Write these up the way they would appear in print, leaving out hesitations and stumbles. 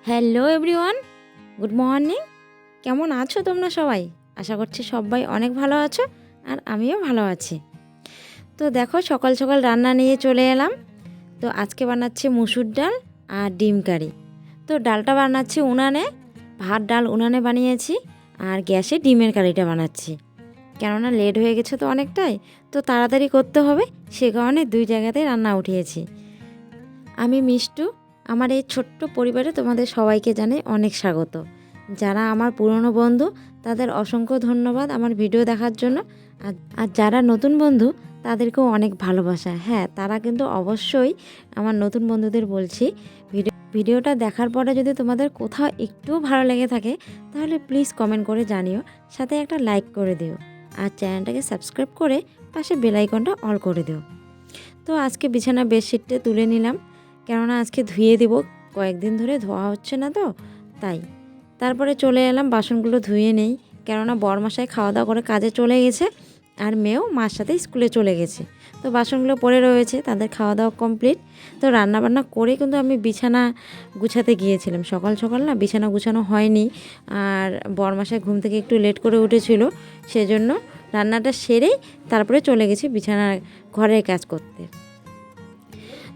Hello everyone, good morning. কেমন আছো তোমরা সবাই? আশা করছি সবাই অনেক ভালো আছো, আর আমিও ভালো আছি। তো দেখো, সকাল সকাল রান্না নিয়ে চলে এলাম। তো আজকে বানাচ্ছি মুসুর ডাল আর ডিম কারি। তো ডালটা বানাচ্ছি উনানে, ভাত ডাল উনানে বানিয়েছি, আর গ্যাসে ডিমের কারিটা বানাচ্ছি। কেননা লেট হয়ে গেছে তো অনেকটাই, তো তাড়াতাড়ি করতে হবে, সে কারণে দুই জায়গাতেই রান্না উঠিয়েছি। আমি মিষ্টু। আমার এই ছোট্ট পরিবারে তোমাদের সবাইকে জানাই অনেক স্বাগত। যারা আমার পুরনো বন্ধু, তাদের অসংখ্য ধন্যবাদ আমার ভিডিও দেখার জন্য। আর যারা নতুন বন্ধু, তাদেরকেও অনেক ভালোবাসা। হ্যাঁ, তারা কিন্তু অবশ্যই আমার নতুন বন্ধুদের বলছি, ভিডিওটা দেখার পরে যদি তোমাদের কোথাও একটুও ভালো লেগে থাকে, তাহলে প্লিজ কমেন্ট করে জানিও, সাথে একটা লাইক করে দিও, আর চ্যানেলটাকে সাবস্ক্রাইব করে পাশে বেল আইকনটা অল করে দিও। তো আজকে বিছানা বেডশিটটা তুলে নিলাম, কেননা আজকে ধুয়ে দেব, কয়েকদিন ধরে ধোয়া হচ্ছে না তো তাই। তারপরে চলে এলাম বাসনগুলো ধুয়ে নেই, কেননা বরমশাই খাওয়া দাওয়া করে কাজে চলে গেছে, আর মেয়েও মার সাথে স্কুলে চলে গেছে। তো বাসনগুলো পড়ে রয়েছে, তাদের খাওয়া দাওয়া কমপ্লিট। তো রান্নাবান্না করে কিন্তু আমি বিছানা গুছাতে গিয়েছিলাম। সকাল সকাল না বিছানা গুছানো হয়নি, আর বরমশাই ঘুম থেকে একটু লেট করে উঠেছিল, সেজন্য রান্নাটা সেরেই তারপরে চলে গেছি বিছানা ঘরের কাজ করতে।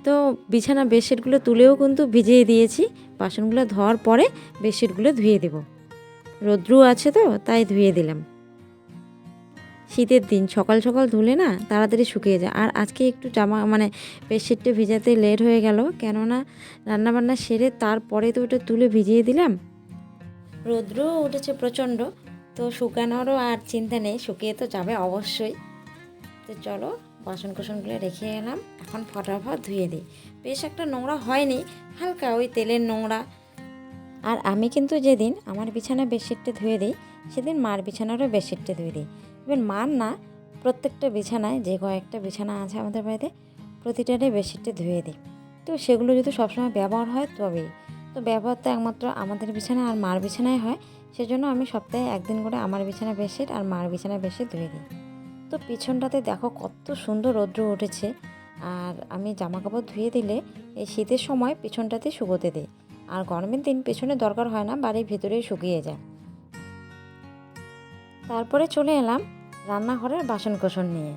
তো বিছানা বেডশিটগুলো তুলেও কিন্তু ভিজিয়ে দিয়েছি। বাসনগুলো ধোয়ার পরে বেডশিটগুলো ধুয়ে দেব, রোদ্রু আছে তো তাই ধুয়ে দিলাম। শীতের দিন সকাল সকাল ধুলে না তাড়াতাড়ি শুকিয়ে যায়। আর আজকে একটু বেডশিটটা ভিজাতে লেট হয়ে গেল, কেননা রান্নাবান্না সেরে তারপরে তো ওটা তুলে ভিজিয়ে দিলাম। রোদ্রুও উঠেছে প্রচণ্ড, তো শুকানোরও আর চিন্তা নেই, শুকিয়ে তো যাবে অবশ্যই। তো চলো, বাসন কোসনগুলো রেখে এলাম, এখন ফটাফট ধুয়ে দিই। বেশ একটা নোংরা হয়নি, হালকা ওই তেলের নোংরা। আর আমি কিন্তু যেদিন আমার বিছানার বেডশিটটা ধুয়ে দিই, সেদিন মার বিছানারও বেডশিটটা ধুয়ে দিই। এবার মার না, প্রত্যেকটা বিছানায় যে কয়েকটা বিছানা আছে আমাদের বাড়িতে, প্রতিটারে বেডশিটটা ধুয়ে দিই। তো সেগুলো যদি সবসময় ব্যবহার হয় তবেই। তো ব্যবহার তো একমাত্র আমাদের বিছানা আর মার বিছানায় হয়, সেজন্য আমি সপ্তাহে একদিন করে আমার বিছানা বেডশিট আর মার বিছানা বেডশিট ধুয়ে দিই। তো পিছনটাতে দেখো কত সুন্দর রৌদ্র উঠেছে। আর আমি জামা কাপড় ধুয়ে দিলে এই শীতের সময় পিছনটাতে শুকোতে দিই, আর গরমের দিন পেছনে দরকার হয় না, বাড়ির ভেতরেই শুকিয়ে যায়। তারপরে চলে এলাম রান্নাঘরের বাসন কোসন নিয়ে।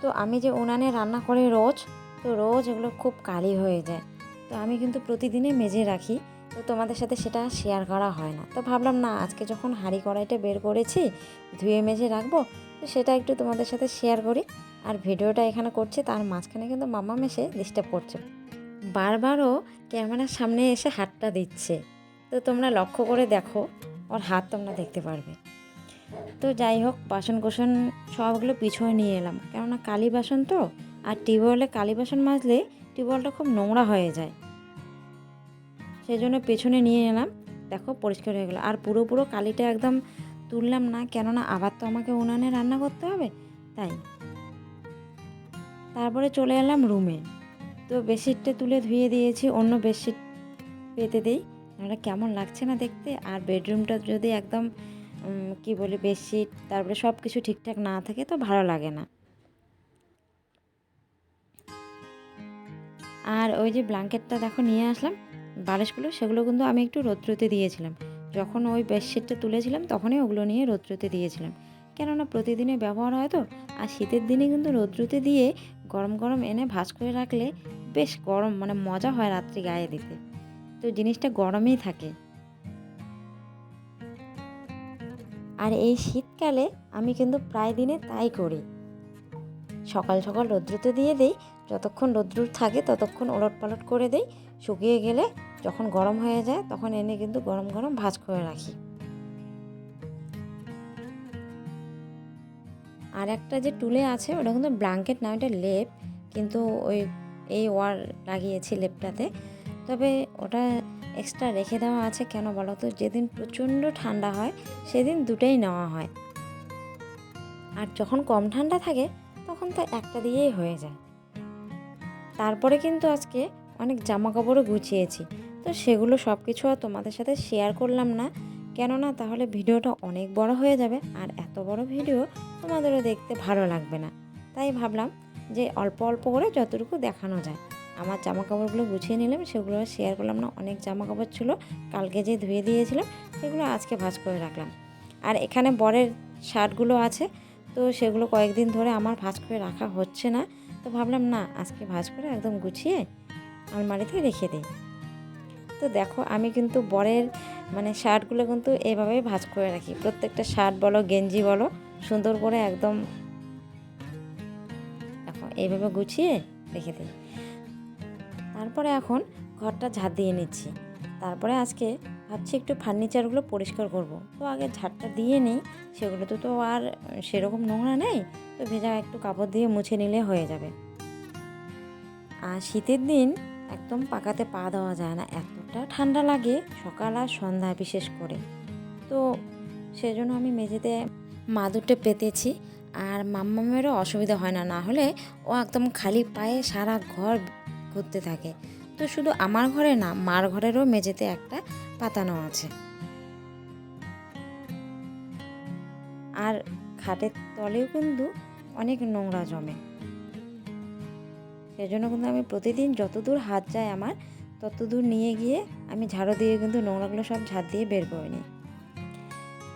তো আমি যে উনানে রান্না করি রোজ, তো রোজ এগুলো খুব কালি হয়ে যায়। তো আমি কিন্তু প্রতিদিনই মেজে রাখি, তো তোমাদের সাথে সেটা শেয়ার করা হয় না। তো ভাবলাম না, আজকে যখন হাঁড়ি কড়াইটা বের করেছি, ধুয়ে মেজে রাখবো, তো সেটা একটু তোমাদের সাথে শেয়ার করি। আর ভিডিওটা এখানে করছি, তার মাঝখানে কিন্তু মাম্মা এসে ডিস্টার্ব করছে, বারবারও ক্যামেরার সামনে এসে হাতটা দিচ্ছে। তো তোমরা লক্ষ্য করে দেখো, ওর হাত তোমরা দেখতে পারবে। তো যাই হোক, বাসন কোসন সবগুলো পিছনে নিয়ে এলাম, কেননা কালি বাসন তো, আর টিউবওয়েলে কালি বাসন মাজলে টিউবওয়েলটা খুব নোংরা হয়ে যায়, সেই জন্য পেছনে নিয়ে এলাম। দেখো পরিষ্কার হয়ে গেল। আর পুরো কালিটা একদম তুললাম না, কেননা আবার তো আমাকে উনানে রান্না করতে হবে, তাই। তারপরে চলে এলাম রুমে। তো বেডশিটটা তুলে ধুয়ে দিয়েছি, অন্য বেডশিট পেতে দিই, নাহলে কেমন লাগছে না দেখতে। আর বেডরুমটা যদি একদম কি বলি, বেডশিট তারপরে সব কিছু ঠিকঠাক না থাকে তো ভালো লাগে না। আর ওই যে ব্ল্যাঙ্কেটটা দেখো নিয়ে আসলাম, বালিশগুলো, সেগুলো কিন্তু আমি একটু রৌদ্রতে দিয়েছিলাম। যখন ওই বেডশিটটা তুলেছিলাম তখনই ওগুলো নিয়ে রৌদ্রতে দিয়েছিলাম, কেননা প্রতিদিনে ব্যবহার হয় তো। আর শীতের দিনে কিন্তু রৌদ্রতে দিয়ে গরম গরম এনে ভাঁজ করে রাখলে বেশ গরম, মজা হয় রাত্রি গায়ে দিতে, তো জিনিসটা গরমেই থাকে। আর এই শীতকালে আমি কিন্তু প্রায় দিনে তাই করি, সকাল সকাল রৌদ্রতে দিয়ে দিই, যতক্ষণ রৌদ্র থাকে ততক্ষণ ওলট পালট করে দিই, শুকিয়ে গেলে যখন গরম হয়ে যায় তখন এনে কিন্তু গরম গরম ভাঁজ করে রাখি। আর একটা যে টুলে আছে, ওটা কিন্তু ব্ল্যাঙ্কেট না, ওটা লেপ, কিন্তু ওই এই ওয়ার লাগিয়েছি লেপটাতে। তবে ওটা এক্সট্রা রেখে দেওয়া আছে, কেন বলো তো, যেদিন প্রচণ্ড ঠান্ডা হয় সেদিন দুটোই নেওয়া হয়, আর যখন কম ঠান্ডা থাকে তখন তো একটা দিয়েই হয়ে যায়। তারপরে কিন্তু আজকে অনেক জামা কাপড়ও গুছিয়েছি, তো সেগুলো সব কিছু আর তোমাদের সাথে শেয়ার করলাম না, কেননা তাহলে ভিডিওটা অনেক বড় হয়ে যাবে, আর এত বড় ভিডিও তোমাদেরও দেখতে ভালো লাগবে না। তাই ভাবলাম যে অল্প অল্প করে যতটুকু দেখানো যায়। আমার জামা কাপড়গুলো গুছিয়ে নিলাম, সেগুলো শেয়ার করলাম না। অনেক জামা কাপড় ছিল কালকে যে ধুয়ে দিয়েছিলাম, সেগুলো আজকে ভাঁজ করে রাখলাম। আর এখানে বরের শার্টগুলো আছে, তো সেগুলো কয়েকদিন ধরে আমার ভাঁজ করে রাখা হচ্ছে না, তো ভাবলাম না আজকে ভাঁজ করে একদম গুছিয়ে আলমারিতে রেখে দিই। তো দেখো আমি কিন্তু বরের শার্টগুলো কিন্তু এভাবেই ভাঁজ করে রাখি। প্রত্যেকটা শার্ট বলো গেঞ্জি বলো সুন্দর করে একদম দেখো এইভাবে গুছিয়ে রেখে দিই। তারপরে এখন ঘরটা ঝাড় দিয়ে নিচ্ছি। তারপরে আজকে ভাবছি একটু ফার্নিচারগুলো পরিষ্কার করব। তো আগে ঝাড়টা দিয়ে নিই, সেগুলো তো আর সেরকম নোংরা নেই, তো ভেজা একটু কাপড় দিয়ে মুছে নিলে হয়ে যাবে। আর শীতের দিন একদম পাকাতে পা দেওয়া যায় না, এতটা ঠান্ডা লাগে সকাল আর সন্ধ্যা বিশেষ করে। তো সেজন্য আমি মেঝেতে মাদুরটা পেতেছি। আর মাম্মামেরও অসুবিধা হয় না, না হলে ও একদম খালি পায়ে সারা ঘর ঘুরতে থাকে। তো শুধু আমার ঘরে না, মার ঘরেরও মেঝেতে একটা পাতানো আছে। আর খাটের তলেও কিন্তু অনেক নোংরা জমে, সেজন্য কিন্তু আমি প্রতিদিন যতদূর হাত যায় আমার ততদূর নিয়ে গিয়ে আমি ঝাড়ু দিয়ে কিন্তু নোংরাগুলো সব ঝাড় দিয়ে বের করে নিই।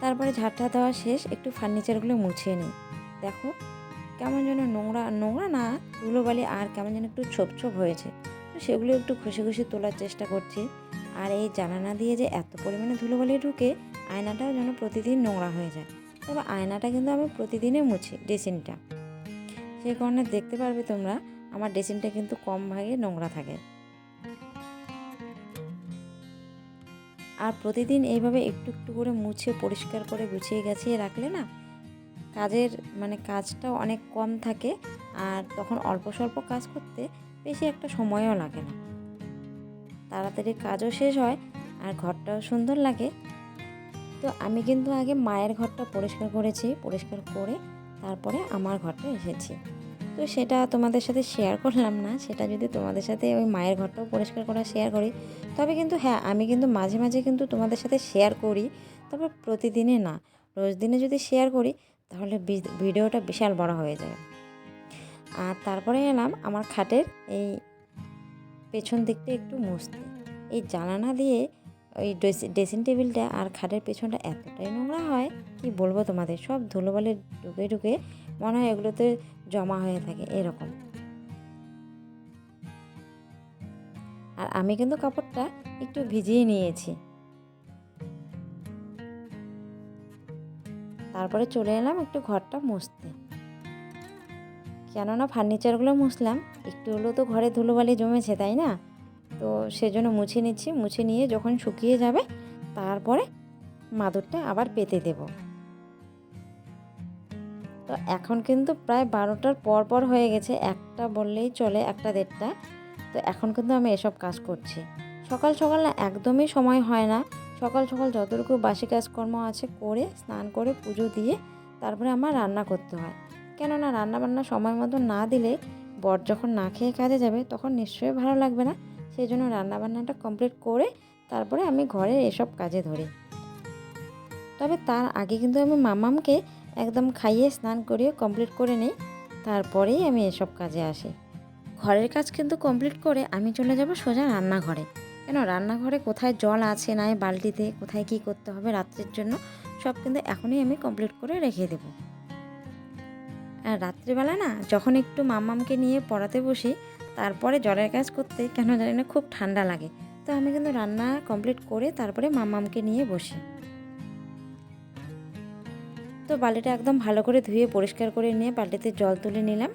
তারপরে ঝাড়টা দেওয়া শেষ, একটু ফার্নিচারগুলো মুছিয়ে নিই। দেখো কেমন যেন নোংরা নোংরা না, ধুলোবালি আর কেমন যেন একটু ছোপ ছোপ হয়েছে, তো সেগুলো একটু ঘষে ঘষে তোলার চেষ্টা করছি। আর এই জানালা দিয়ে যে এত পরিমাণে ধুলোবালি ঢুকে, আয়নাটাও যেন প্রতিদিন নোংরা হয়ে যায়। তবে আয়নাটা কিন্তু আমি প্রতিদিনে মুছি, ড্রেসিংটা। সেই কারণে দেখতে পারবে তোমরা আমার ড্রেসিংটা কিন্তু কম ভাগে নোংরা থাকে। আর প্রতিদিন এইভাবে একটু একটু করে মুছে পরিষ্কার করে গুছিয়ে গাছিয়ে রাখলে না কাজের কাজটাও অনেক কম থাকে, আর তখন অল্প স্বল্প কাজ করতে বেশি একটা সময়ও লাগে না, তাড়াতাড়ি কাজও শেষ হয় আর ঘরটাও সুন্দর লাগে। তো আমি কিন্তু আগে মায়ের ঘরটা পরিষ্কার করেছি, পরিষ্কার করে তারপরে আমার ঘরটা এসেছি। তো সেটা তোমাদের সাথে শেয়ার করলাম না, সেটা যদি তোমাদের সাথে ওই মায়ের ঘরটাও পরিষ্কার করা শেয়ার করি, তবে কিন্তু হ্যাঁ আমি কিন্তু মাঝে মাঝে কিন্তু তোমাদের সাথে শেয়ার করি, তবে প্রতিদিনে না। রোজ দিনে যদি শেয়ার করি তাহলে ভিডিওটা বিশাল বড় হয়ে যায়। আর তারপরে এলাম আমার খাটের এই পেছন দিকটা একটু মুছতে। এই জানালা দিয়ে ওই ড্রেসিং টেবিলটা আর খাটের পেছনটা এতটাই নোংরা হয়, কি বলবো তোমাদের, সব ধুলোবালি ঢুকে ঢুকে মনে হয় এগুলোতে জমা হয়ে থাকে এরকম। আর আমি কিন্তু কাপড়টা একটু ভিজিয়ে নিয়েছি। তারপরে চলে এলাম একটু ঘরটা মুছতে, কেননা ফার্নিচারগুলো মুছলাম, একটু হলেও তো ঘরে ধুলোবালি জমেছে তাই না। তো সেজন্য মুছে নিচ্ছি, মুছে নিয়ে যখন শুকিয়ে যাবে তারপরে মাদুরটা আবার পেতে দেব। তো এখন কিন্তু প্রায় 12টার পর হয়ে গেছে, একটা বললেই চলে, 1-1:30। তো এখন কিন্তু আমি এসব কাজ করছি। সকাল সকাল না একদমই সময় হয় না, সকাল সকাল যতটুকু বাসি কাজকর্ম আছে করে স্নান করে পুজো দিয়ে তারপরে আমার রান্না করতে হয়। কেননা রান্নাবান্না সময় মতো না দিলে বর যখন না খেয়ে কাজে যাবে তখন নিশ্চয়ই ভালো লাগবে না, সেই জন্য রান্নাবান্নাটা কমপ্লিট করে তারপরে আমি ঘরের এসব কাজে ধরি। তবে তার আগে কিন্তু আমি মামামকে একদম খাইয়ে স্নান করিয়ে কমপ্লিট করে নিই, তারপরেই আমি এসব কাজে আসি। ঘরের কাজ কিন্তু কমপ্লিট করে আমি চলে যাব সোজা রান্নাঘরে। কেন রান্নাঘরে কোথায় জল আছে নাই বালতিতে, কোথায় কি করতে হবে রাত্রের জন্য, সব কিন্তু এখনই আমি কমপ্লিট করে রেখে দেব। আর রাত্রিবেলা না যখন একটু মামামকে নিয়ে পড়াতে বসি, তারপরে জলের কাজ করতে কেন জানি না খুব ঠান্ডা লাগে, তো আমি কিন্তু রান্না কমপ্লিট করে তারপরে মামামকে নিয়ে বসি। তো বালিটা একদম ভালো করে ধুয়ে পরিষ্কার করে নিয়ে বালতিতে জল তুলে নিলাম।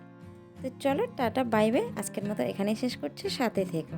তো চলো টাটা বাই বাই, আজকের মতো এখানেই শেষ করছি, সাথে থেকো।